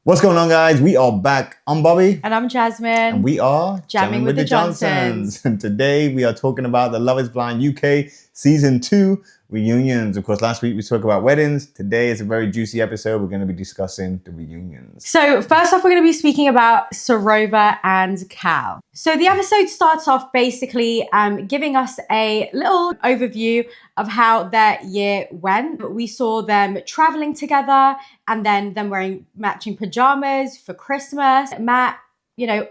What's going on, guys? We are back. I'm Bobby. And I'm Jasmine. And we are Jamming with the Johnsons. And today we are talking about the Love is Blind UK Season 2 reunions. Of course, last week we spoke about weddings. Today is a very juicy episode. We're going to be discussing the reunions. So first off, we're going to be speaking about Sarova and Cal. So the episode starts off basically giving us a little overview of how their year went. We saw them traveling together and then them wearing matching pajamas for Christmas. Matt,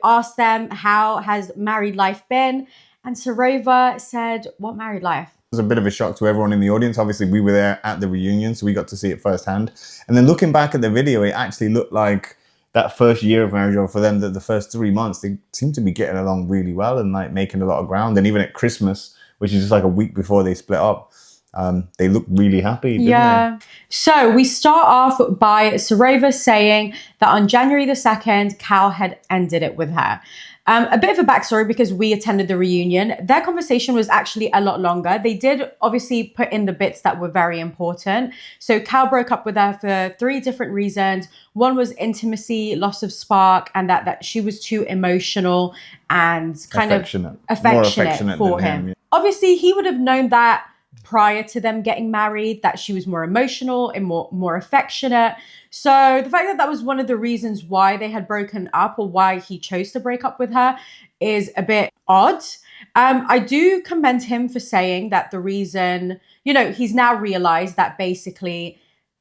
asked them, how has married life been? And Sarova said, what married life? It was a bit of a shock to everyone in the audience. Obviously, we were there at the reunion, so we got to see it firsthand. And then looking back at the video, it actually looked like that first year of marriage, or for them, the first 3 months, they seemed to be getting along really well and like making a lot of ground. And even at Christmas, which is just like a week before they split up, they looked really happy, didn't they? So we start off by Sarova saying that on January the 2nd, Cal had ended it with her. A bit of a backstory because we attended the reunion. Their conversation was actually a lot longer. They did obviously put in the bits that were very important. So Cal broke up with her for 3 different reasons. One was intimacy, loss of spark, and that she was too emotional and kind of affectionate for him. Obviously, he would have known that prior to them getting married, that she was more emotional and more affectionate. So the fact that that was one of the reasons why they had broken up, or why he chose to break up with her, is a bit odd. I do commend him for saying that the reason, he's now realized that basically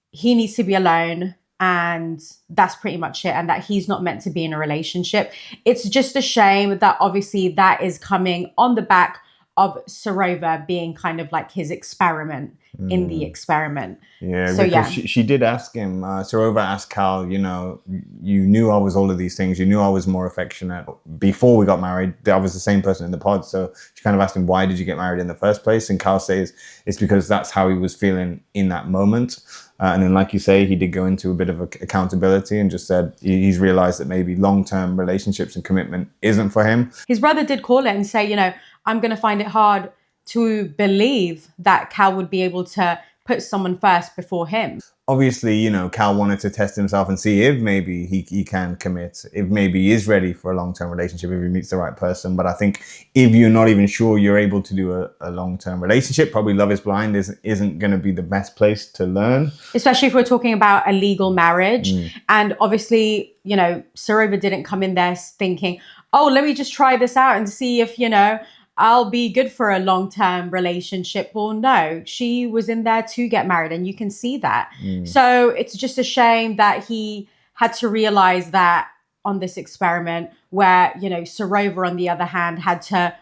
he needs to be alone and that's pretty much it, and that he's not meant to be in a relationship. It's just a shame that obviously that is coming on the back of Sarova being kind of like his experiment in the experiment. Yeah, so, because she did ask him, Sarova asked Cal, you knew I was all of these things. You knew I was more affectionate before we got married. I was the same person in the pod. So she kind of asked him, why did you get married in the first place? And Cal says it's because that's how he was feeling in that moment. And then, like you say, he did go into a bit of accountability and just said he's realized that maybe long-term relationships and commitment isn't for him. His brother did call it and say, I'm going to find it hard to believe that Cal would be able to put someone first before him. Obviously, Cal wanted to test himself and see if maybe he can commit, if maybe he is ready for a long-term relationship, if he meets the right person. But I think if you're not even sure you're able to do a long-term relationship, probably Love is Blind isn't going to be the best place to learn. Especially if we're talking about a legal marriage. And obviously, Sarova didn't come in there thinking, oh, let me just try this out and see if, I'll be good for a long-term relationship. Well, no, she was in there to get married, and you can see that. So it's just a shame that he had to realize that on this experiment where, Sarova, on the other hand, had to,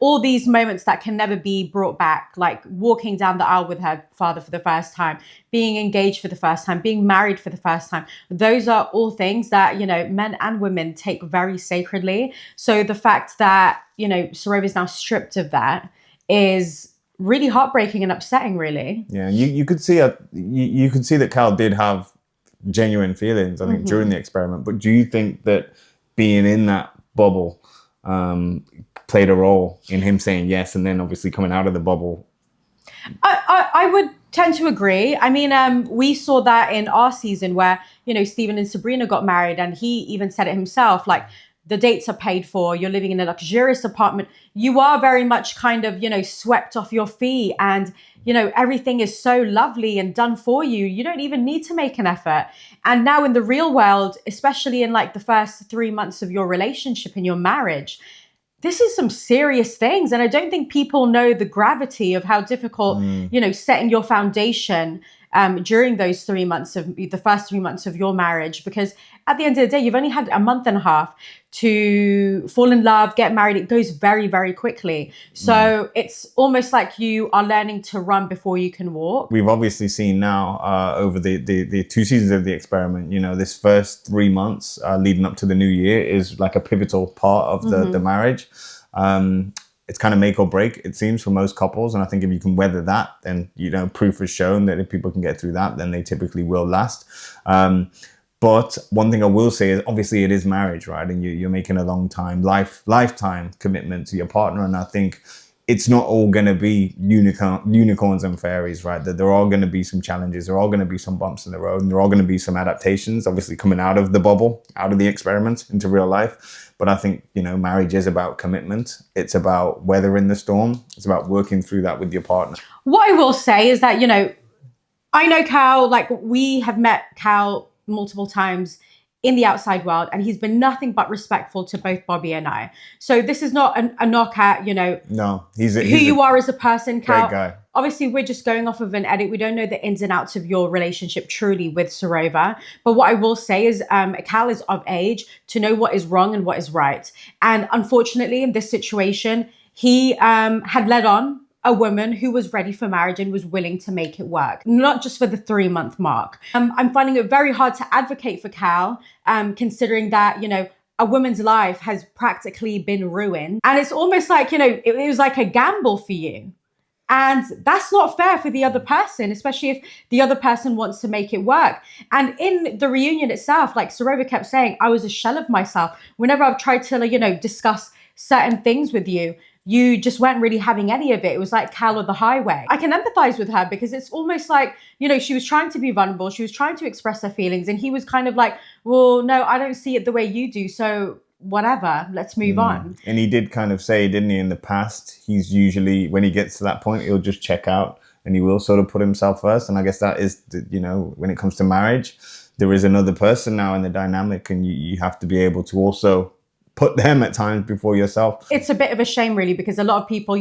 all these moments that can never be brought back, like walking down the aisle with her father for the first time, being engaged for the first time, being married for the first time. Those are all things that, men and women take very sacredly. So the fact that, Sarova is now stripped of that is really heartbreaking and upsetting, really. Yeah, you could see you could see that Cal did have genuine feelings, I think, during the experiment. But do you think that being in that bubble played a role in him saying yes, and then obviously coming out of the bubble? I would tend to agree. I mean, we saw that in our season where, Steven and Sabrina got married, and he even said it himself, like, the dates are paid for, you're living in a luxurious apartment. You are very much kind of, swept off your feet, and, everything is so lovely and done for you. You don't even need to make an effort. And now in the real world, especially in like the first 3 months of your relationship, in your marriage, this is some serious things. And I don't think people know the gravity of how difficult, setting your foundation during those 3 months of the first 3 months of your marriage, because at the end of the day, you've only had a month and a half to fall in love, get married. It goes very, very quickly. So it's almost like you are learning to run before you can walk. We've obviously seen now over the 2 seasons of the experiment, this first 3 months leading up to the new year is like a pivotal part of the marriage. It's kind of make or break, it seems, for most couples. And I think if you can weather that, then, proof has shown that if people can get through that, then they typically will last. But one thing I will say is, obviously, it is marriage, right? And you're making a lifetime commitment to your partner. And I think it's not all going to be unicorns and fairies, right? That there are going to be some challenges, there are going to be some bumps in the road, and there are going to be some adaptations, obviously coming out of the bubble, out of the experiment into real life. But I think, marriage is about commitment. It's about weathering the storm. It's about working through that with your partner. What I will say is that, I know Kal, like we have met Kal multiple times in the outside world, and he's been nothing but respectful to both Bobby and I. So this is not a knock at, No, he's who you are as a person, Kal. Great guy. Obviously, we're just going off of an edit. We don't know the ins and outs of your relationship truly with Sarova. But what I will say is Kal is of age to know what is wrong and what is right. And unfortunately, in this situation, he had led on a woman who was ready for marriage and was willing to make it work, not just for the 3-month mark. I'm finding it very hard to advocate for Kal, considering that, a woman's life has practically been ruined. And it's almost like, it was like a gamble for you. And that's not fair for the other person, especially if the other person wants to make it work. And in the reunion itself, like Sarova kept saying, I was a shell of myself. Whenever I've tried to, discuss certain things with you, you just weren't really having any of it. It was like Kal or the highway. I can empathize with her because it's almost like, she was trying to be vulnerable. She was trying to express her feelings. And he was kind of like, well, no, I don't see it the way you do. So whatever, let's move on. And he did kind of say, didn't he, in the past, he's usually, when he gets to that point, he'll just check out and he will sort of put himself first. And I guess that is, when it comes to marriage, there is another person now in the dynamic, and you have to be able to also put them at times before yourself. It's a bit of a shame, really, because a lot of people,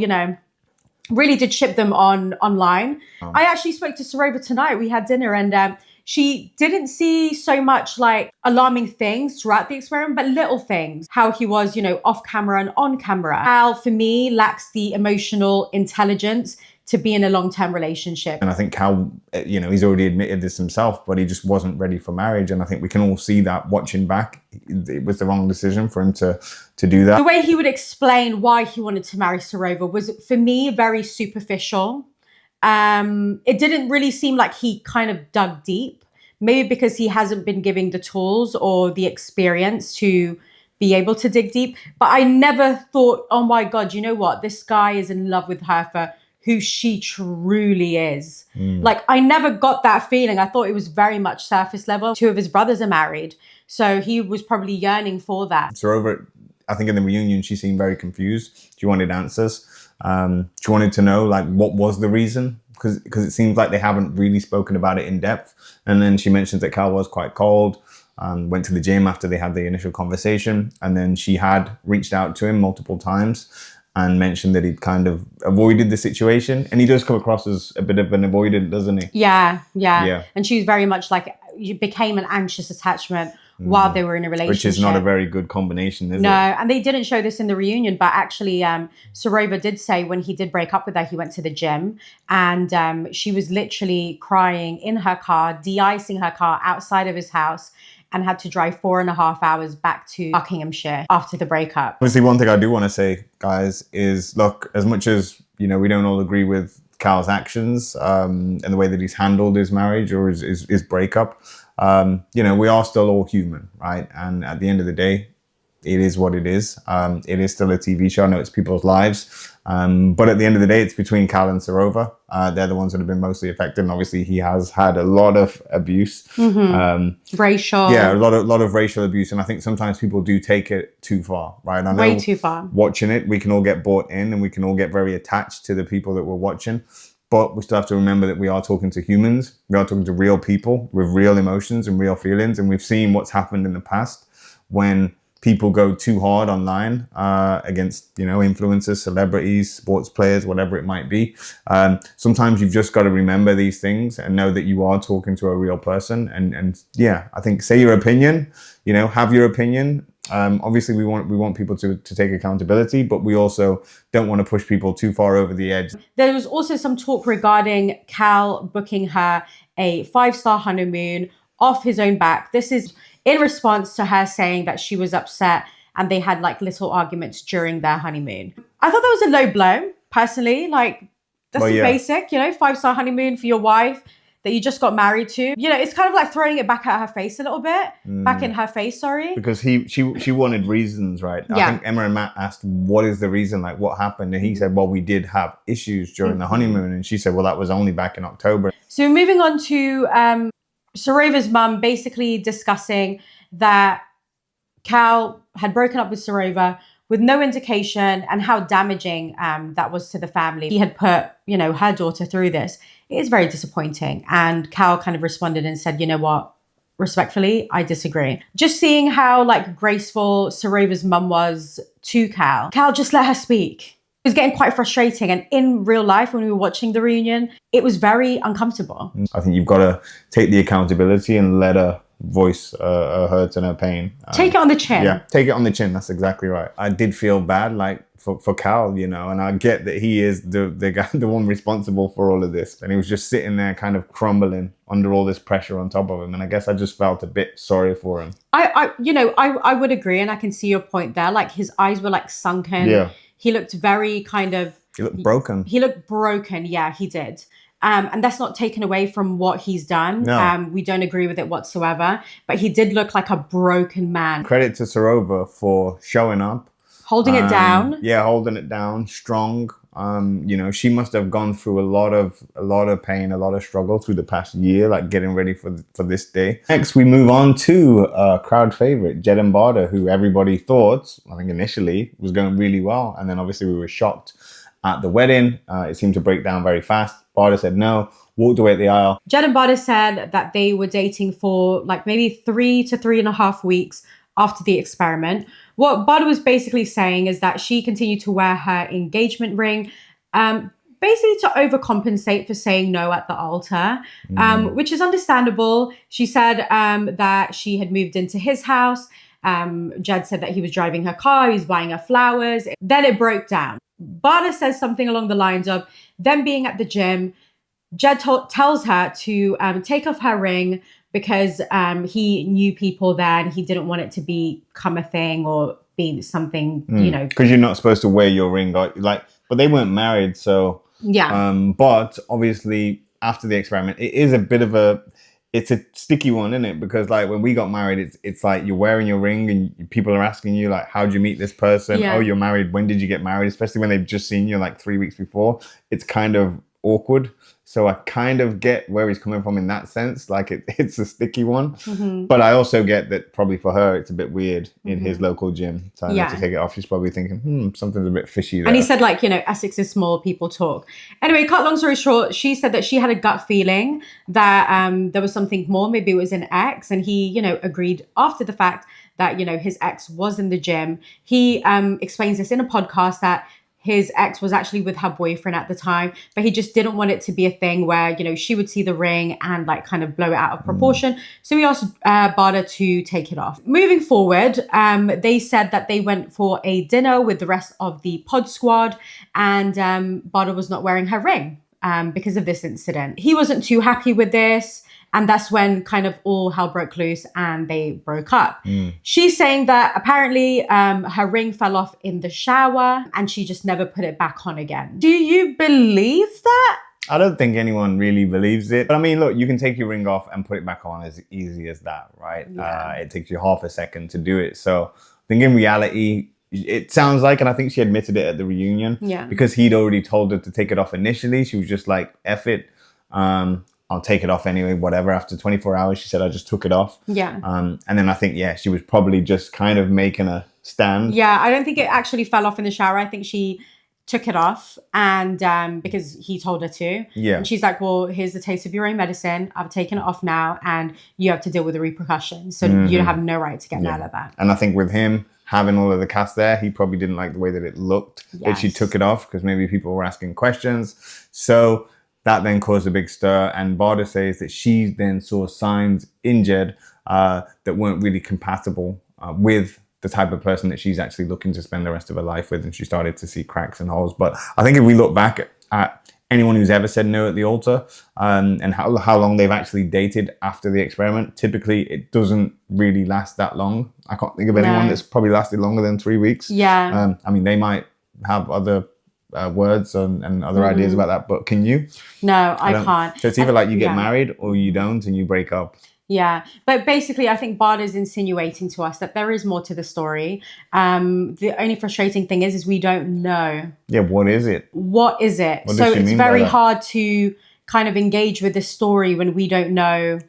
really did ship them online. I actually spoke to Sarova tonight. We had dinner, and she didn't see so much like alarming things throughout the experiment, but little things. How he was, off camera and on camera. Kal, for me, lacks the emotional intelligence to be in a long-term relationship. And I think Kal, he's already admitted this himself, but he just wasn't ready for marriage. And I think we can all see that watching back. It was the wrong decision for him to do that. The way he would explain why he wanted to marry Sarova was, for me, very superficial. It didn't really seem like he kind of dug deep, maybe because he hasn't been given the tools or the experience to be able to dig deep. But I never thought, oh my God, you know what? This guy is in love with her for who she truly is. Like, I never got that feeling. I thought it was very much surface level. 2 of his brothers are married, so he was probably yearning for that. Sarova, I think in the reunion, she seemed very confused. She wanted answers. She wanted to know, like, what was the reason? Because it seems like they haven't really spoken about it in depth. And then she mentions that Kal was quite cold, went to the gym after they had the initial conversation. And then she had reached out to him multiple times and mentioned that he'd kind of avoided the situation. And he does come across as a bit of an avoidant, doesn't he? Yeah. And she was very much like, you became an anxious attachment while they were in a relationship. Which is not a very good combination, is it? No, and they didn't show this in the reunion, but actually Sarova did say when he did break up with her, he went to the gym, and she was literally crying in her car, de-icing her car outside of his house, and had to drive 4.5 hours back to Buckinghamshire after the breakup. Obviously, one thing I do want to say, guys, is look, as much as, we don't all agree with Kal's actions and the way that he's handled his marriage or his breakup, we are still all human, right? And at the end of the day, it is what it is. It is still a TV show. I know it's people's lives. But at the end of the day, it's between Kal and Sarova. They're the ones that have been mostly affected. And obviously, he has had a lot of abuse. Racial. Yeah, a lot of racial abuse. And I think sometimes people do take it too far, right? And I know way too far. Watching it, we can all get bought in and we can all get very attached to the people that we're watching. But we still have to remember that we are talking to humans. We are talking to real people with real emotions and real feelings. And we've seen what's happened in the past when people go too hard online against, influencers, celebrities, sports players, whatever it might be. Sometimes you've just got to remember these things and know that you are talking to a real person. And yeah, I think say your opinion, have your opinion. Obviously, we want people to take accountability, but we also don't want to push people too far over the edge. There was also some talk regarding Kal booking her a 5-star honeymoon off his own back. This is in response to her saying that she was upset and they had like little arguments during their honeymoon. I thought that was a low blow, personally. Like, that's basic, 5-star honeymoon for your wife. that you just got married to. You know, it's kind of like throwing it back at her face a little bit. Back in her face, sorry. Because she wanted reasons, right? Yeah. I think Emma and Matt asked, what is the reason? Like, what happened? And he said, well, we did have issues during the honeymoon. And she said, well, that was only back in October. So moving on to Sarova's mum basically discussing that Kal had broken up with Sarova with no indication, and how damaging that was to the family. He had put, you know, her daughter through this. It is very disappointing. And Kal kind of responded and said, you know what, respectfully, I disagree. Just seeing how like graceful Sarova's mum was to Kal just let her speak. It was getting quite frustrating. And in real life, when we were watching the reunion, it was very uncomfortable. I think you've got to take the accountability and let her voice her hurt and her pain. Take it on the chin. Yeah, take it on the chin. That's exactly right. I did feel bad, like for Kal, you know, and I get that he is the guy, the one responsible for all of this, and he was just sitting there, kind of crumbling under all this pressure on top of him. And I guess I just felt a bit sorry for him. I would agree, and I can see your point there. Like his eyes were like sunken. Yeah. He looked very kind of. He looked broken. He looked broken. Yeah, he did. And that's not taken away from what he's done. No. We don't agree with it whatsoever. But he did look like a broken man. Credit to Sarova for showing up. Holding it down. Yeah, holding it down, strong. You know, she must have gone through a lot of pain, a lot of struggle through the past year, like getting ready for this day. Next, we move on to crowd favorite, Jed and Bardah, who everybody thought, I think initially, was going really well. And then obviously we were shocked at the wedding. It seemed to break down very fast. Bardah said no, walked away at the aisle. Jed and Bardah said that they were dating for like maybe 3 to 3.5 weeks after the experiment. What Bardah was basically saying is that she continued to wear her engagement ring, basically to overcompensate for saying no at the altar, which is understandable. She said that she had moved into his house. Jed said that he was driving her car, he was buying her flowers. Then it broke down. Bardah says something along the lines of them being at the gym. Jed tells her to take off her ring because he knew people there and he didn't want it to become a thing or be something, you know. Because you're not supposed to wear your ring, but they weren't married, so yeah. But obviously after the experiment, it is a bit of it's a sticky one, isn't it? Because like when we got married, it's like you're wearing your ring and people are asking you like, how'd you meet this person? Yeah. Oh, you're married. When did you get married? Especially when they've just seen you like 3 weeks before. It's kind of awkward. So I kind of get where he's coming from in that sense. Like it's a sticky one. Mm-hmm. But I also get that probably for her, it's a bit weird in his local gym. So I have to take it off. She's probably thinking, something's a bit fishy there. And he said like, you know, Essex is small, people talk. Anyway, cut long story short, she said that she had a gut feeling that there was something more. Maybe it was an ex. And he, you know, agreed after the fact that, you know, his ex was in the gym. He explains this in a podcast that his ex was actually with her boyfriend at the time, but he just didn't want it to be a thing where, you know, she would see the ring and like kind of blow it out of proportion. So he asked Bardah to take it off. Moving forward, they said that they went for a dinner with the rest of the pod squad, and Bardah was not wearing her ring because of this incident. He wasn't too happy with this. And that's when kind of all hell broke loose and they broke up. She's saying that apparently her ring fell off in the shower and she just never put it back on again. Do you believe that? I don't think anyone really believes it. But I mean, look, you can take your ring off and put it back on as easy as that, right? Yeah. It takes you half a second to do it. So I think in reality, it sounds like, and I think she admitted it at the reunion, because he'd already told her to take it off initially. She was just like, F it. I'll take it off anyway, whatever. After 24 hours, she said, I just took it off. Yeah. And then I think, she was probably just kind of making a stand. Yeah, I don't think it actually fell off in the shower. I think she took it off and because he told her to. Yeah. And she's like, well, here's the taste of your own medicine. I've taken it off now and you have to deal with the repercussions. So you have no right to get mad at that. And I think with him having all of the cast there, he probably didn't like the way that it looked that she took it off because maybe people were asking questions. So that then caused a big stir, and Bardah says that she then saw signs in Jed that weren't really compatible with the type of person that she's actually looking to spend the rest of her life with, and she started to see cracks and holes. But I think if we look back at anyone who's ever said no at the altar and how long they've actually dated after the experiment, typically it doesn't really last that long. I can't think of anyone that's probably lasted longer than 3 weeks. Yeah. I mean, they might have other words and other ideas about that, but can you? No, I can't. So it's either like you get married or you don't and you break up. Yeah, but basically, I think Bardah's insinuating to us that there is more to the story. The only frustrating thing is we don't know. Yeah, what is it? What is it? What So does she it's mean by very that? hard to kind of engage with the story when we don't know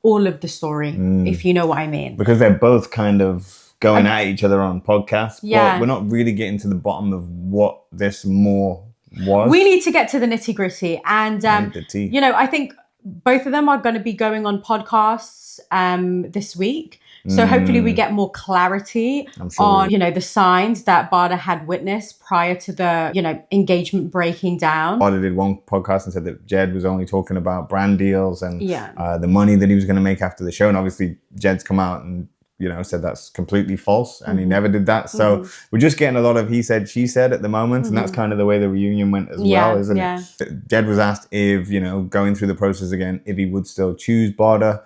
all of the story, if you know what I mean. Because they're both kind of going at each other on podcasts, Yeah. but we're not really getting to the bottom of what this more was. We need to get to the nitty gritty. And, the tea. you know, I think both of them are going to be going on podcasts this week. So hopefully we get more clarity on, you know, the signs that Bardah had witnessed prior to the, you know, engagement breaking down. Bardah did one podcast and said that Jed was only talking about brand deals and Yeah. the money that he was going to make after the show. And obviously Jed's come out and, you know, said that's completely false and he never did that. So we're just getting a lot of he said, she said at the moment. And that's kind of the way the reunion went as well, isn't it? Jed was asked if, you know, going through the process again, if he would still choose Bardah.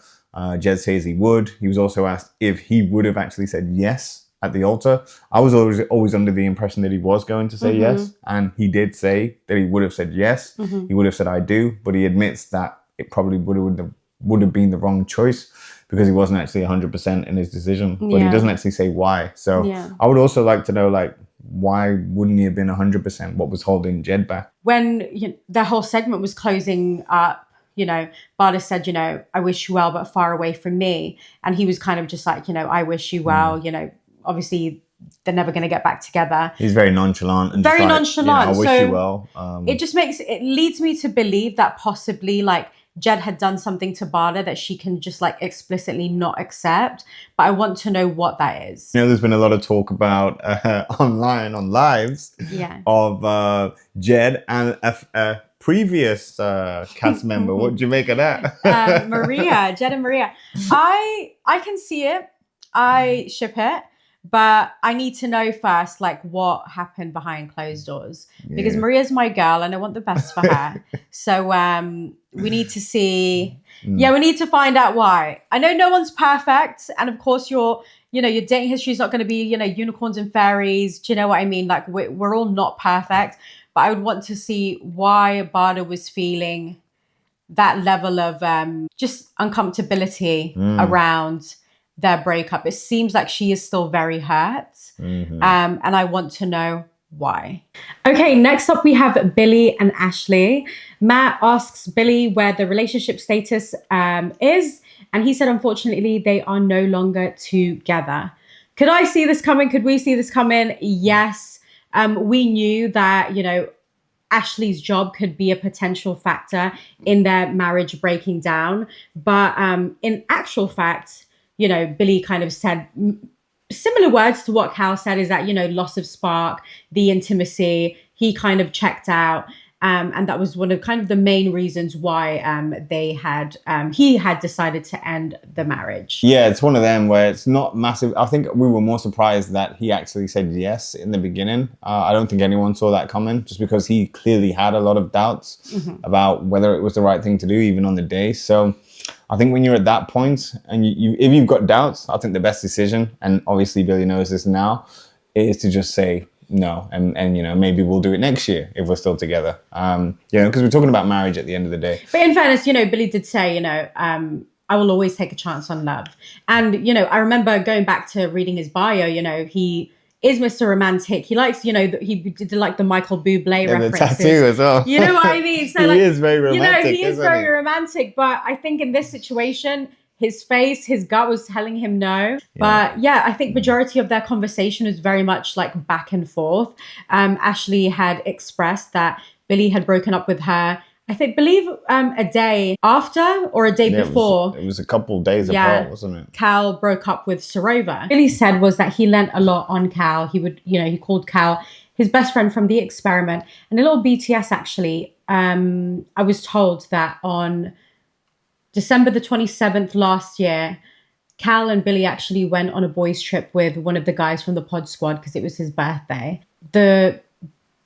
Jed says he would. He was also asked if he would have actually said yes at the altar. I was always under the impression that he was going to say yes. And he did say that he would have said yes. He would have said I do. But he admits that it probably would have been the wrong choice because he wasn't actually 100% in his decision. But he doesn't actually say why. So I would also like to know, like, why wouldn't he have been 100%? What was holding Jed back? When the whole segment was closing up, you know, Bardah said, you know, I wish you well, but far away from me. And he was kind of just like, you know, I wish you well, you know, obviously they're never going to get back together. He's very nonchalant. And very just like, nonchalant. You know, I wish you well. It leads me to believe that possibly like Jed had done something to Bardah that she can just like explicitly not accept. But I want to know what that is. You know, there's been a lot of talk about online, on lives of Jed and a previous cast member. What do you make of that? Maria, Jed and Maria. I can see it. I ship it. But I need to know first, like, what happened behind closed doors. Because Maria's my girl and I want the best for her. So we need to see... Yeah, we need to find out why. I know no one's perfect. And of course, your dating history is not going to be, you know, unicorns and fairies. Do you know what I mean? Like, we're all not perfect. But I would want to see why Bardah was feeling that level of just uncomfortability around their breakup. It seems like she is still very hurt. And I want to know why. Okay, next up we have Billy and Ashleigh. Matt asks Billy where the relationship status is. And he said, unfortunately, they are no longer together. Could I see this coming? Could we see this coming? Yes. We knew that, you know, Ashleigh's job could be a potential factor in their marriage breaking down. But in actual fact, you know, Billy kind of said similar words to what Kal said, is that, you know, loss of spark, the intimacy, he kind of checked out. And that was one of kind of the main reasons why he had decided to end the marriage. Yeah, it's one of them where it's not massive. I think we were more surprised that he actually said yes in the beginning. I don't think anyone saw that coming, just because he clearly had a lot of doubts about whether it was the right thing to do, even on the day. So I think when you're at that point and if you've got doubts, I think the best decision, and obviously Billy knows this now, is to just say no. And you know, maybe we'll do it next year if we're still together. You know, because we're talking about marriage at the end of the day. But in fairness, you know, Billy did say, you know, I will always take a chance on love. And, you know, I remember going back to reading his bio, you know, he is Mr. Romantic. He likes, you know, he did like the Michael Bublé references. The tattoo as well. You know what I mean? So, he is very romantic. You know, he is very romantic. But I think in this situation, his face, his gut was telling him no. But yeah, I think majority of their conversation was very much like back and forth. Ashleigh had expressed that Billy had broken up with her, I believe a day after or a day before. It was a couple of days apart, wasn't it? Cal broke up with Sarova. Billy said was that he lent a lot on Cal. He would, you know, he called Cal his best friend from the experiment. And a little BTS actually, I was told that on December the 27th last year, Cal and Billy actually went on a boys' trip with one of the guys from the pod squad because it was his birthday. The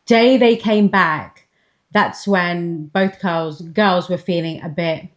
day they came back, that's when both girls were feeling a bit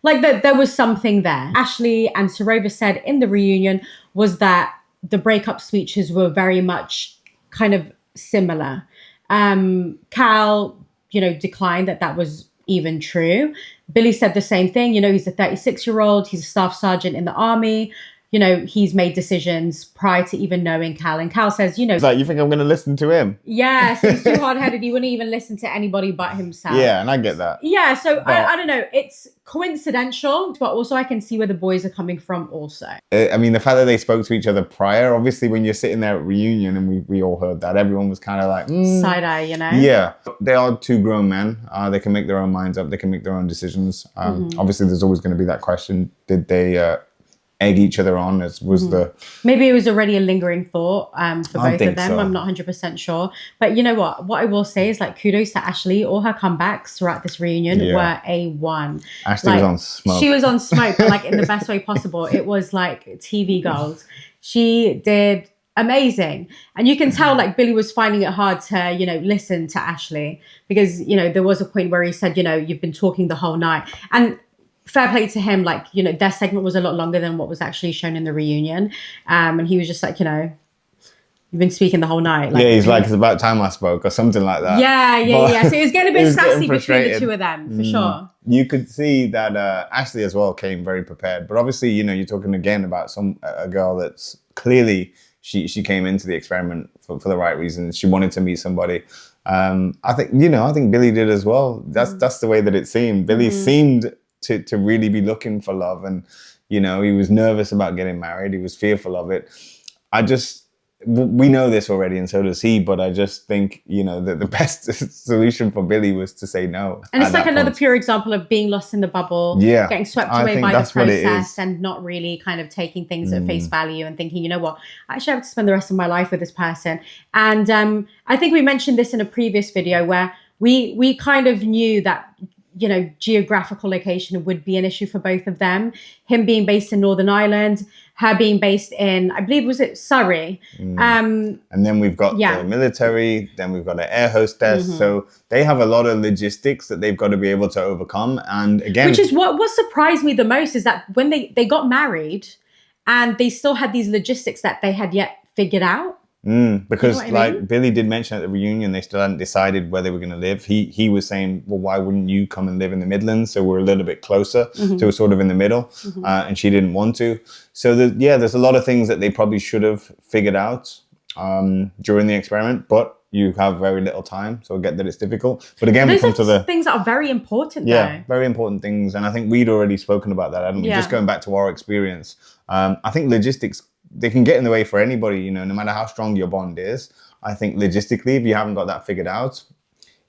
like that there was something there. Ashleigh and Sarova said in the reunion was that the breakup speeches were very much kind of similar. Kal, declined that was even true. Billy said the same thing. He's a 36-year-old. He's a staff sergeant in the army. He's made decisions prior to even knowing Kal. And Kal says, It's like, you think I'm going to listen to him? Yeah, so he's too hard-headed. He wouldn't even listen to anybody but himself. Yeah, and I get that. Yeah, so I don't know. It's coincidental, but also I can see where the boys are coming from also. I mean, the fact that they spoke to each other prior, obviously when you're sitting there at reunion, and we all heard that, everyone was kind of like... Side-eye, Yeah, they are two grown men. They can make their own minds up. They can make their own decisions. Obviously, there's always going to be that question. Did they... egg each other on maybe it was already a lingering thought for both of them. So. I'm not 100% sure, but you know what I will say is, like, kudos to Ashleigh. All her comebacks throughout this reunion were A1. Ashleigh was on smoke. She was on smoke, but like in the best way possible. It was like TV gold. She did amazing, and you can tell like Billy was finding it hard to listen to Ashleigh, because there was a point where he said, you've been talking the whole night, and fair play to him, like, their segment was a lot longer than what was actually shown in the reunion. And he was just like, you've been speaking the whole night. Like, yeah, he's like, it's about time I spoke, or something like that. Yeah. So it was getting a bit sassy between the two of them, for sure. You could see that Ashleigh as well came very prepared. But obviously, you're talking again about a girl that's clearly, she came into the experiment for the right reasons. She wanted to meet somebody. I think Billy did as well. That's the way that it seemed. Billy seemed to really be looking for love, and he was nervous about getting married. He was fearful of it. We know this already, and so does he, but I just think that the best solution for Billy was to say no. And it's like another pure example of being lost in the bubble, getting swept away by the process, and not really kind of taking things at face value and thinking, you know what, I actually have to spend the rest of my life with this person. And I think we mentioned this in a previous video where we kind of knew that geographical location would be an issue for both of them. Him being based in Northern Ireland, her being based in, I believe, was it Surrey? And then we've got the military, then we've got an air hostess. So they have a lot of logistics that they've got to be able to overcome. And again... Which is what surprised me the most, is that when they got married and they still had these logistics that they had yet figured out. Because Billy did mention at the reunion, they still hadn't decided where they were going to live. He was saying, well, why wouldn't you come and live in the Midlands? So we're a little bit closer to sort of in the middle. And she didn't want to. So there's a lot of things that they probably should have figured out during the experiment, but you have very little time. So I get that it's difficult. But again, we come to the things that are very important though. Very important things. And I think we'd already spoken about that, hadn't we? Just going back to our experience. I think logistics, they can get in the way for anybody, no matter how strong your bond is. I think logistically, if you haven't got that figured out,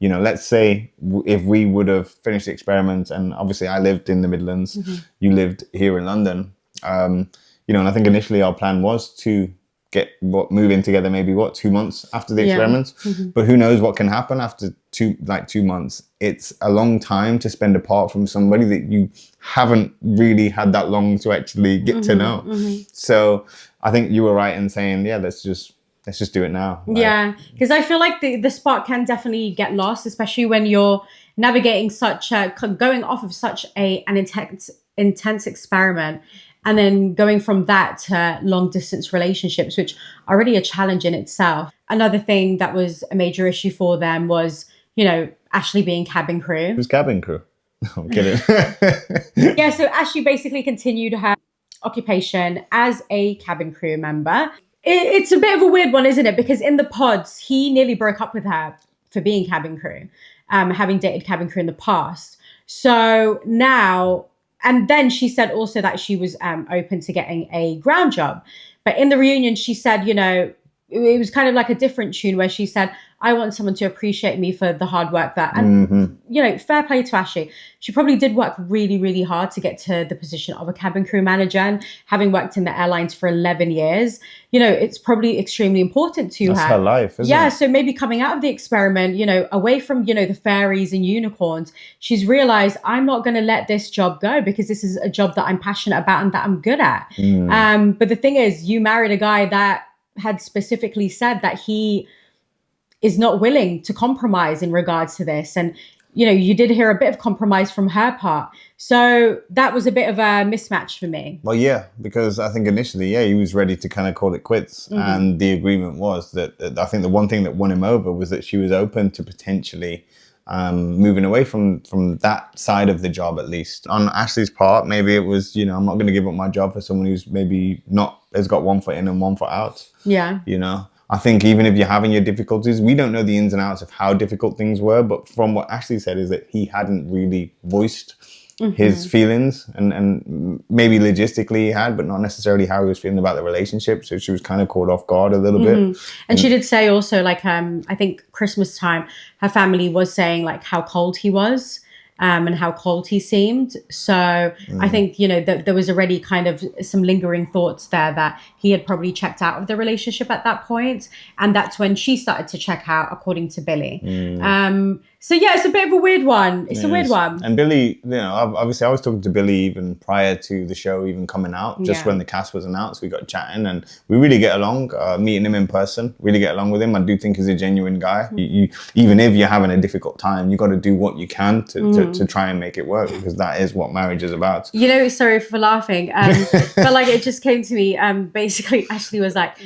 let's say if we would have finished the experiment, and obviously I lived in the Midlands, you lived here in London, and I think initially our plan was to move in together maybe 2 months after the experiment. But who knows what can happen after 2 months. It's a long time to spend apart from somebody that you haven't really had that long to actually get to know. So I think you were right in saying, let's just do it now. Yeah, because I feel like the spark can definitely get lost, especially when you're navigating going off of such an intense experiment, and then going from that to long distance relationships, which are already a challenge in itself. Another thing that was a major issue for them was, Ashleigh being cabin crew. Who's cabin crew? I'm kidding. So Ashleigh basically continued her occupation as a cabin crew member. It's a bit of a weird one, isn't it? Because in the pods, he nearly broke up with her for being cabin crew, having dated cabin crew in the past. So now... And then she said also that she was open to getting a ground job. But in the reunion, she said, it was kind of like a different tune where she said, I want someone to appreciate me for the hard work that, and fair play to Ashleigh. She probably did work really, really hard to get to the position of a cabin crew manager, and having worked in the airlines for 11 years, it's probably extremely important to her. That's her life, isn't it? So maybe coming out of the experiment, away from, the fairies and unicorns, she's realized, I'm not going to let this job go because this is a job that I'm passionate about and that I'm good at. But the thing is, you married a guy that had specifically said that he is not willing to compromise in regards to this. And you did hear a bit of compromise from her part. So that was a bit of a mismatch for me. Well, yeah, because I think initially, he was ready to kind of call it quits. And the agreement was that I think the one thing that won him over was that she was open to potentially moving away from that side of the job, at least. On Ashleigh's part, maybe it was, I'm not going to give up my job for someone who's maybe has got one foot in and one foot out. Yeah. I think even if you're having your difficulties, we don't know the ins and outs of how difficult things were. But from what Ashleigh said is that he hadn't really voiced his feelings, and maybe logistically he had, but not necessarily how he was feeling about the relationship. So she was kind of caught off guard a little bit. And she did say also, like, I think Christmas time, her family was saying like how cold he was. And how cold he seemed. So I think, there was already kind of some lingering thoughts there that he had probably checked out of the relationship at that point. And that's when she started to check out, according to Billy. So yeah, it's a bit of a weird one. It's a weird one. And Billy, obviously I was talking to Billy even prior to the show even coming out, just when the cast was announced. We got chatting and we really get along, meeting him in person, really get along with him. I do think he's a genuine guy. You even if you're having a difficult time, you got to do what you can to try and make it work, because that is what marriage is about. Sorry for laughing, but like it just came to me. Basically, Ashleigh was like,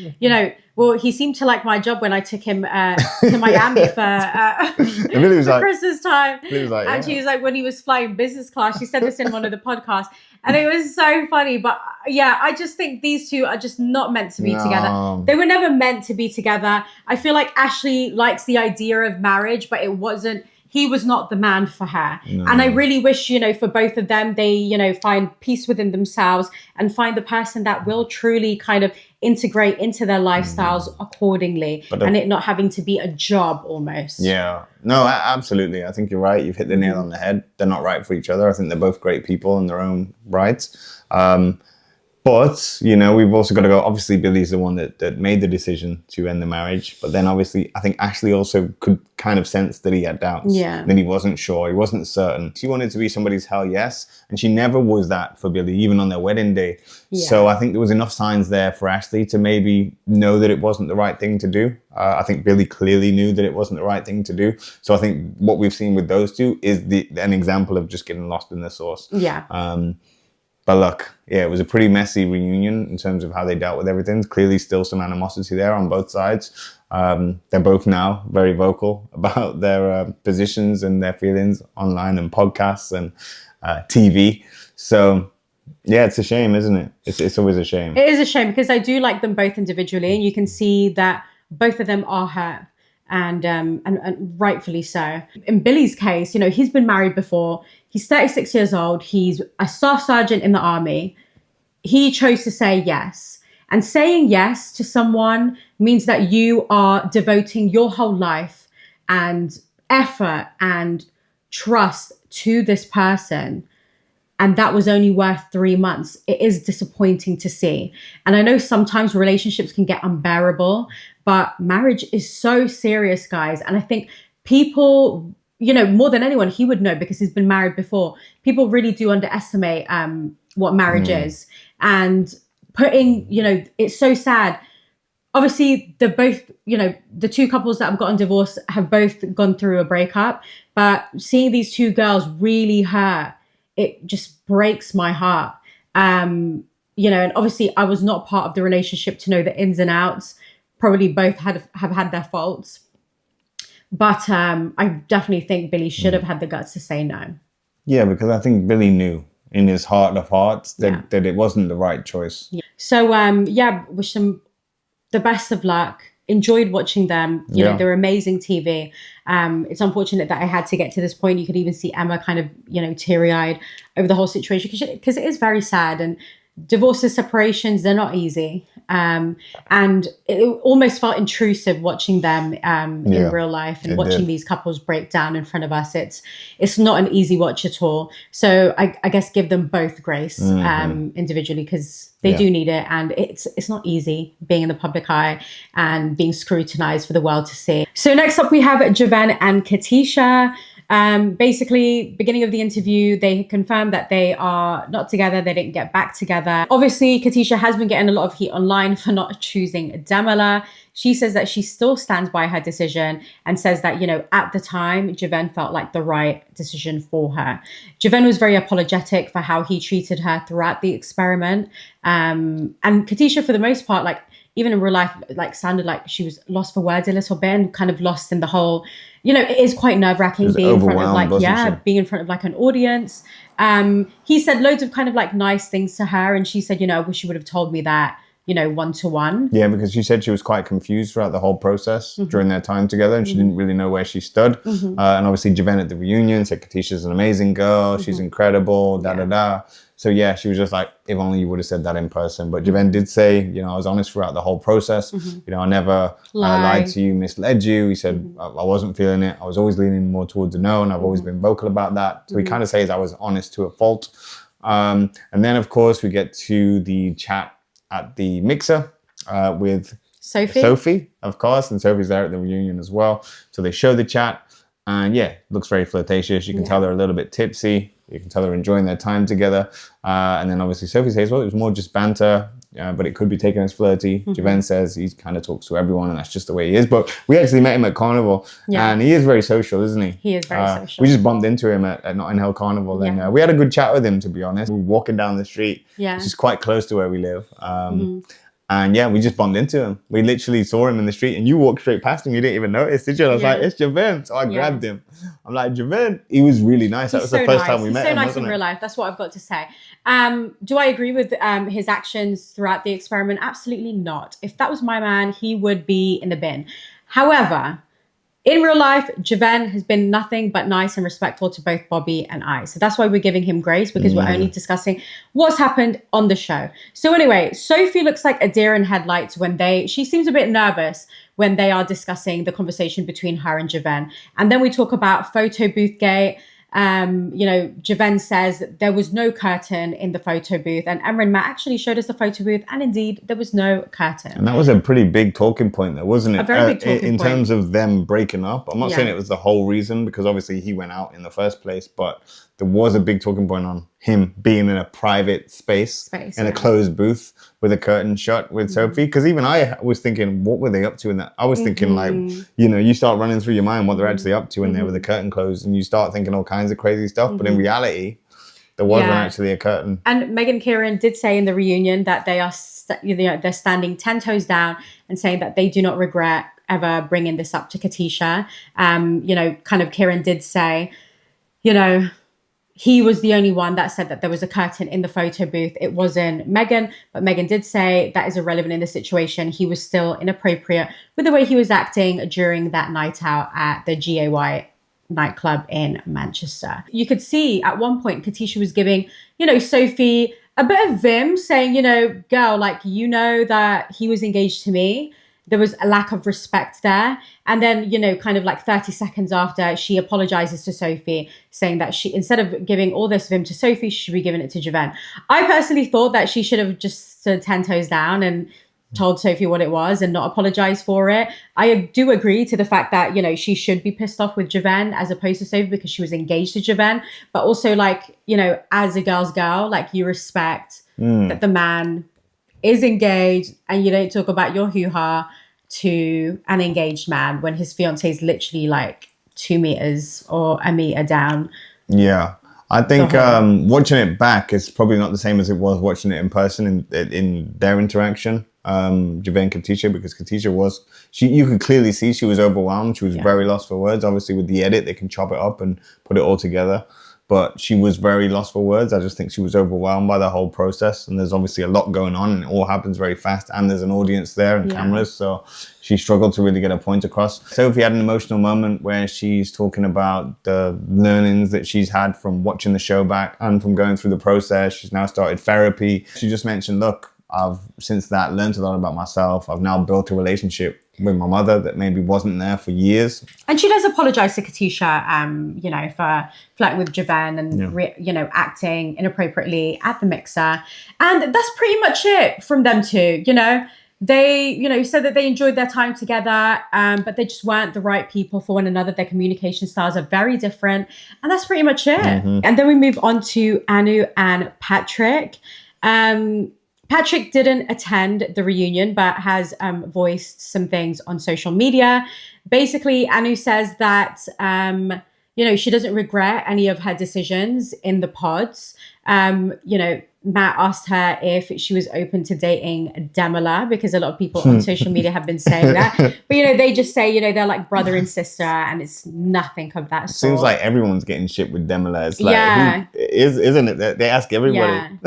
well, he seemed to like my job when I took him to Miami for Christmas time. And she was like, when he was flying business class, she said this in one of the podcasts. And it was so funny. But yeah, I just think these two are just not meant to be together. They were never meant to be together. I feel like Ashleigh likes the idea of marriage, but he was not the man for her. No. And I really wish, for both of them, they, find peace within themselves and find the person that will truly kind of integrate into their lifestyles accordingly, and it not having to be a job almost. Yeah, no, absolutely. I think you're right. You've hit the nail on the head. They're not right for each other. I think they're both great people in their own rights. But, we've also got to go, obviously Billy's the one that made the decision to end the marriage. But then obviously I think Ashleigh also could kind of sense that he had doubts. Yeah. Then he wasn't sure. He wasn't certain. She wanted to be somebody's hell yes. And she never was that for Billy, even on their wedding day. Yeah. So I think there was enough signs there for Ashleigh to maybe know that it wasn't the right thing to do. I think Billy clearly knew that it wasn't the right thing to do. So I think what we've seen with those two is an example of just getting lost in the sauce. Yeah. But look, it was a pretty messy reunion in terms of how they dealt with everything. Clearly still some animosity there on both sides. They're both now very vocal about their positions and their feelings online and podcasts and TV. So yeah, it's a shame, isn't it? It's always a shame. It is a shame because I do like them both individually, and you can see that both of them are hurt. And rightfully so. In Billy's case, he's been married before. He's 36 years old. He's a staff sergeant in the army. He chose to say yes. And saying yes to someone means that you are devoting your whole life and effort and trust to this person. And that was only worth 3 months. It is disappointing to see. And I know sometimes relationships can get unbearable, but marriage is so serious, guys. And I think people, more than anyone, he would know because he's been married before. People really do underestimate what marriage is. And it's so sad. Obviously, they're both, the two couples that have gotten divorced have both gone through a breakup. But seeing these two girls really hurt, it just breaks my heart. And obviously I was not part of the relationship to know the ins and outs. Probably both have had their faults. But I definitely think Billy should have had the guts to say no. Yeah, because I think Billy knew in his heart of hearts that it wasn't the right choice. Yeah. So, wish them the best of luck. Enjoyed watching them. They're amazing TV. It's unfortunate that I had to get to this point. You could even see Emma kind of, teary-eyed over the whole situation because it is very sad. And divorces, separations, they're not easy. And it almost felt intrusive watching them in real life and watching these couples break down in front of us. It's not an easy watch at all. So I guess give them both grace individually because they do need it. And it's not easy being in the public eye and being scrutinized for the world to see. So next up we have Javven and Katisha. Basically, beginning of the interview, they confirmed that they are not together. They didn't get back together. Obviously, Katisha has been getting a lot of heat online for not choosing Demela. She says that she still stands by her decision and says that, at the time, Javven felt like the right decision for her. Javven was very apologetic for how he treated her throughout the experiment. And Katisha, for the most part, even in real life, sounded like she was lost for words a little bit and kind of lost in the whole, it is quite nerve-wracking being in front of being in front of an audience. He said loads of kind of nice things to her, and she said, I wish you would have told me that, one-to-one. Yeah, because she said she was quite confused throughout the whole process during their time together, and she didn't really know where she stood. And obviously Javven at the reunion said Katisha's an amazing girl, she's incredible, da-da-da. So yeah, she was just like, if only you would have said that in person. But Javven did say, I was honest throughout the whole process. I never lied to you, misled you. He said, I wasn't feeling it. I was always leaning more towards the no, and I've always been vocal about that. So he kind of says I was honest to a fault. And then, of course, we get to the chat at the mixer with Sophie, of course. And Sophie's there at the reunion as well. So they show the chat. And yeah, looks very flirtatious. You can tell they're a little bit tipsy. You can tell they're enjoying their time together. And then obviously Sophie says, well, it was more just banter, but it could be taken as flirty. Javven says he kind of talks to everyone and that's just the way he is. But we actually met him at Carnival and he is very social, isn't he? He is very social. We just bumped into him at Notting Hill Carnival and we had a good chat with him, to be honest. We were walking down the street, which is quite close to where we live. And yeah, we just bumped into him. We literally saw him in the street and you walked straight past him. You didn't even notice, did you? And I was like, it's Javven. So I grabbed him. I'm like, Javven. He was really nice. That was the first time we met him, He's so nice in real life. That's what I've got to say. Do I agree with his actions throughout the experiment? Absolutely not. If that was my man, he would be in the bin. However, in real life, Javven has been nothing but nice and respectful to both Bobby and I. So that's why we're giving him grace, because we're only discussing what's happened on the show. So anyway, Sophie looks like a deer in headlights she seems a bit nervous when they are discussing the conversation between her and Javven. And then we talk about photo booth gate. Javven says there was no curtain in the photo booth, and Emma and Matt actually showed us the photo booth, and indeed there was no curtain. And that was a pretty big talking point there, wasn't it? A very big talking point. In terms of them breaking up. I'm not saying it was the whole reason, because obviously he went out in the first place, but there was a big talking point on him being in a private space in a closed booth with a curtain shut with Sophie. Because even I was thinking, what were they up to in that? I was thinking you start running through your mind what they're actually up to in there with the curtain closed, and you start thinking all kinds of crazy stuff. But in reality, there wasn't actually a curtain. And Megan Kieran did say in the reunion that they are, they're standing 10 toes down and saying that they do not regret ever bringing this up to Katisha. Kieran did say, he was the only one that said that there was a curtain in the photo booth. It wasn't Megan, but Megan did say that is irrelevant in the situation. He was still inappropriate with the way he was acting during that night out at the GAY nightclub in Manchester. You could see at one point Katisha was giving, Sophie a bit of vim, saying, girl, that he was engaged to me. There was a lack of respect there. And then, 30 seconds after, she apologizes to Sophie, saying that she, instead of giving all this vim to Sophie, she should be giving it to Javven. I personally thought that she should have just stood 10 toes down and told Sophie what it was and not apologize for it. I do agree to the fact that, she should be pissed off with Javven as opposed to Sophie, because she was engaged to Javven. But also, as a girl's girl, you respect that the man is engaged, and you don't talk about your hoo-ha to an engaged man when his fiance is literally 2 meters or a meter down. Yeah. I think watching it back is probably not the same as it was watching it in person in their interaction, Javven and Katisha, because Katisha you could clearly see she was overwhelmed. She was very lost for words. Obviously with the edit, they can chop it up and put it all together. But she was very lost for words. I just think she was overwhelmed by the whole process. And there's obviously a lot going on and it all happens very fast. And there's an audience there and cameras. So she struggled to really get her point across. Sophie had an emotional moment where she's talking about the learnings that she's had from watching the show back and from going through the process. She's now started therapy. She just mentioned, look, I've since that learned a lot about myself. I've now built a relationship with my mother that maybe wasn't there for years. And she does apologize to Katisha, for flirting with Javven and, acting inappropriately at the mixer. And that's pretty much it from them two. they, said that they enjoyed their time together, but they just weren't the right people for one another. Their communication styles are very different. And that's pretty much it. And then we move on to Aanu and Patrick. Patrick didn't attend the reunion, but has voiced some things on social media. Basically, Aanu says that, she doesn't regret any of her decisions in the pods. Matt asked her if she was open to dating Demila, because a lot of people on social media have been saying that. But, they just say, they're like brother and sister, and it's nothing of that sort. Seems like everyone's getting shit with Demila. It's like, isn't it? They ask everybody.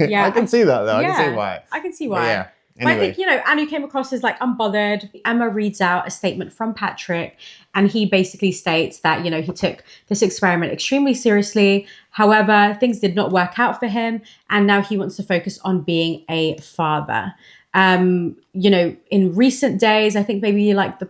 Yeah. I can see that, though. Yeah. I can see why. I can see why. Yeah. Anyway. But I think, Aanu came across as like unbothered. Emma reads out a statement from Patrick, and he basically states that, he took this experiment extremely seriously. However, things did not work out for him, and now he wants to focus on being a father. In recent days, I think maybe like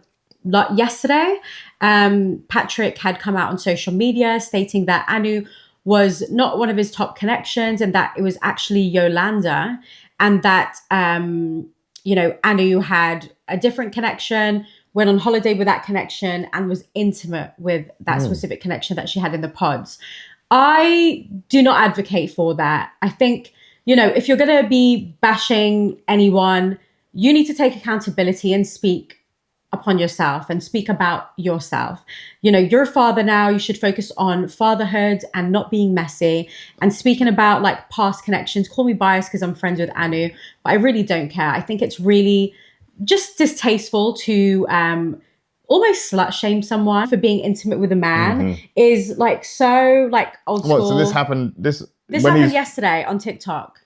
yesterday, Patrick had come out on social media stating that Aanu was not one of his top connections, and that it was actually Yolanda. And that, Aanu had a different connection, went on holiday with that connection, and was intimate with that specific connection that she had in the pods. I do not advocate for that. I think, if you're going to be bashing anyone, you need to take accountability and speak upon yourself and speak about yourself. You're a father now. You should focus on fatherhood and not being messy, and speaking about like past connections. Call me biased because I'm friends with Aanu, but I really don't care. I think it's really just distasteful to almost slut shame someone for being intimate with a man. Is like so like old school. What, so this happened happened yesterday on TikTok.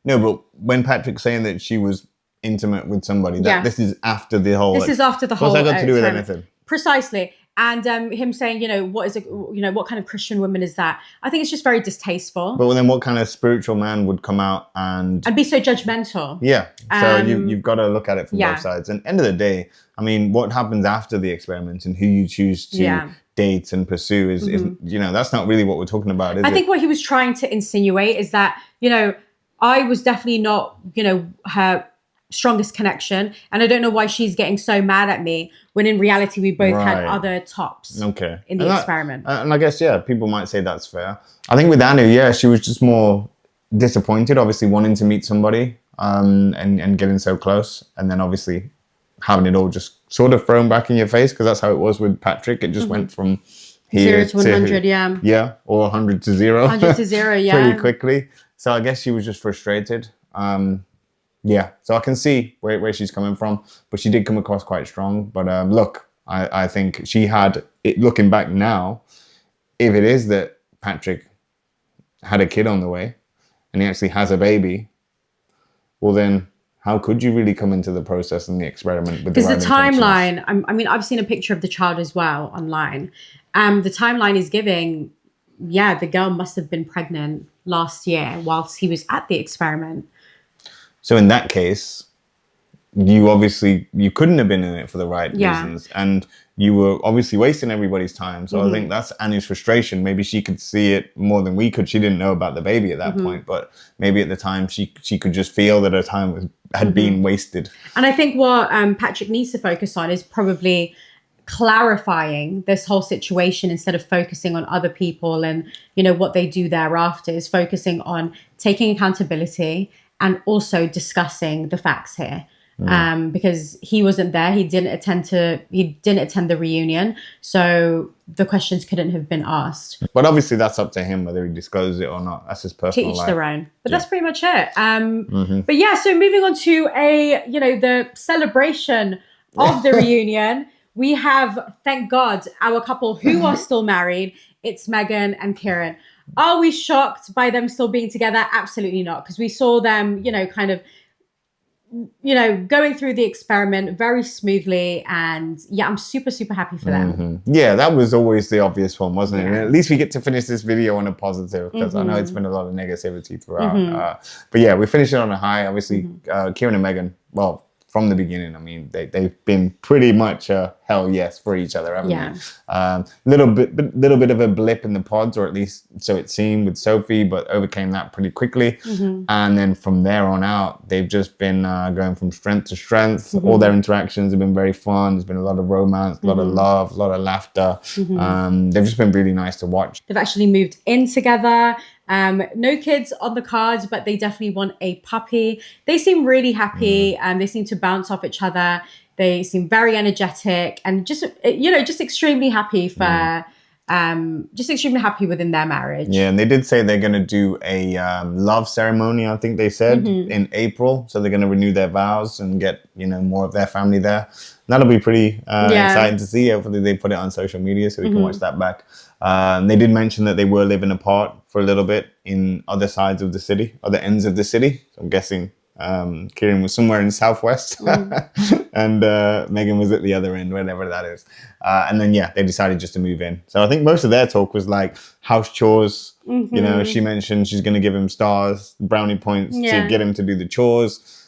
No, but when Patrick's saying that she was intimate with somebody, this is after the whole. This is after the whole. What's that got to do with anything? Precisely. And him saying, what is it? What kind of Christian woman is that? I think it's just very distasteful. But then, what kind of spiritual man would come out and be so judgmental? Yeah. So you've got to look at it from both sides. And end of the day, I mean, what happens after the experiment and who you choose to date and pursue is that's not really what we're talking about. I think what he was trying to insinuate is that I was definitely not her strongest connection, and I don't know why she's getting so mad at me when in reality we both had other tops in the experiment. And I guess people might say that's fair. I think with Aanu, she was just more disappointed, obviously wanting to meet somebody and getting so close, and then obviously having it all just sort of thrown back in your face, because that's how it was with Patrick. It just went from here 0 to 100, or 100 to 0. 100 to 0, pretty quickly. So I guess she was just frustrated. So I can see where she's coming from, but she did come across quite strong. But look, I think she had it. Looking back now, if it is that Patrick had a kid on the way and he actually has a baby, well then how could you really come into the process and the experiment with because the timeline? I mean, I've seen a picture of the child as well online. The timeline is giving, the girl must have been pregnant last year whilst he was at the experiment. So in that case, you couldn't have been in it for the right reasons, and you were obviously wasting everybody's time. So I think that's Anu's frustration. Maybe she could see it more than we could. She didn't know about the baby at that point, but maybe at the time she could just feel that her time had been wasted. And I think what Patrick needs to focus on is probably clarifying this whole situation instead of focusing on other people and what they do thereafter. Is focusing on taking accountability and also discussing the facts here. Because he wasn't there, he didn't attend the reunion, so the questions couldn't have been asked. But obviously, that's up to him whether he discloses it or not. That's his personal life. To each their own. But that's pretty much it. But so moving on to the celebration of the reunion, we have, thank God, our couple who are still married. It's Megan and Kieran. Are we shocked by them still being together? Absolutely not, because we saw them, kind of, going through the experiment very smoothly, and I'm super, super happy for them. Yeah, that was always the obvious one, wasn't it? And at least we get to finish this video on a positive, because I know it's been a lot of negativity throughout. But we finished it on a high. Obviously, Kieran and Megan, well, from the beginning. I mean, they've been pretty much a hell yes for each other, haven't they? Little bit of a blip in the pods, or at least so it seemed with Sophie, but overcame that pretty quickly. And then from there on out, they've just been going from strength to strength. All their interactions have been very fun. There's been a lot of romance, a lot of love, a lot of laughter. They've just been really nice to watch. They've actually moved in together. No kids on the cards, but they definitely want a puppy. They seem really happy, and they seem to bounce off each other. They seem very energetic and just extremely happy for just extremely happy within their marriage. Yeah, and they did say they're going to do a love ceremony, I think they said, in April. So they're going to renew their vows and get, more of their family there. That'll be pretty exciting to see. Hopefully they put it on social media so we can watch that back. They did mention that they were living apart for a little bit in other sides of the city, other ends of the city. So I'm guessing Kieran was somewhere in the southwest and Megan was at the other end, wherever that is. And then, they decided just to move in. So I think most of their talk was like house chores. She mentioned she's going to give him stars, brownie points to get him to do the chores.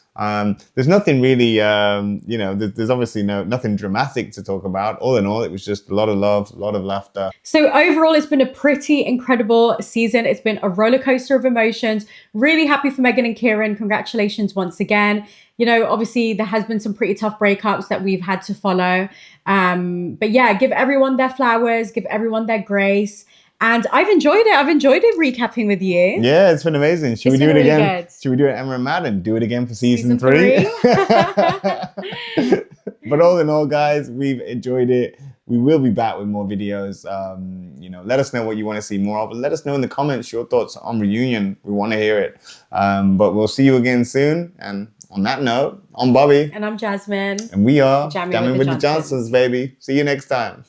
There's nothing really, there's obviously nothing dramatic to talk about. All in all, it was just a lot of love, a lot of laughter. So overall, it's been a pretty incredible season. It's been a roller coaster of emotions. Really happy for Megan and Kieran. Congratulations once again. Obviously there has been some pretty tough breakups that we've had to follow. But give everyone their flowers, give everyone their grace. And I've enjoyed it. I've enjoyed it recapping with you. Yeah, it's been amazing. Should we do it again? Should we do it, Emma and Matt, and do it again for season 3? But all in all, guys, we've enjoyed it. We will be back with more videos. Let us know what you want to see more of. Let us know in the comments your thoughts on Reunion. We want to hear it. But we'll see you again soon. And on that note, I'm Bobby. And I'm Jasmine. And we are Jamming with the Johnsons, baby. See you next time.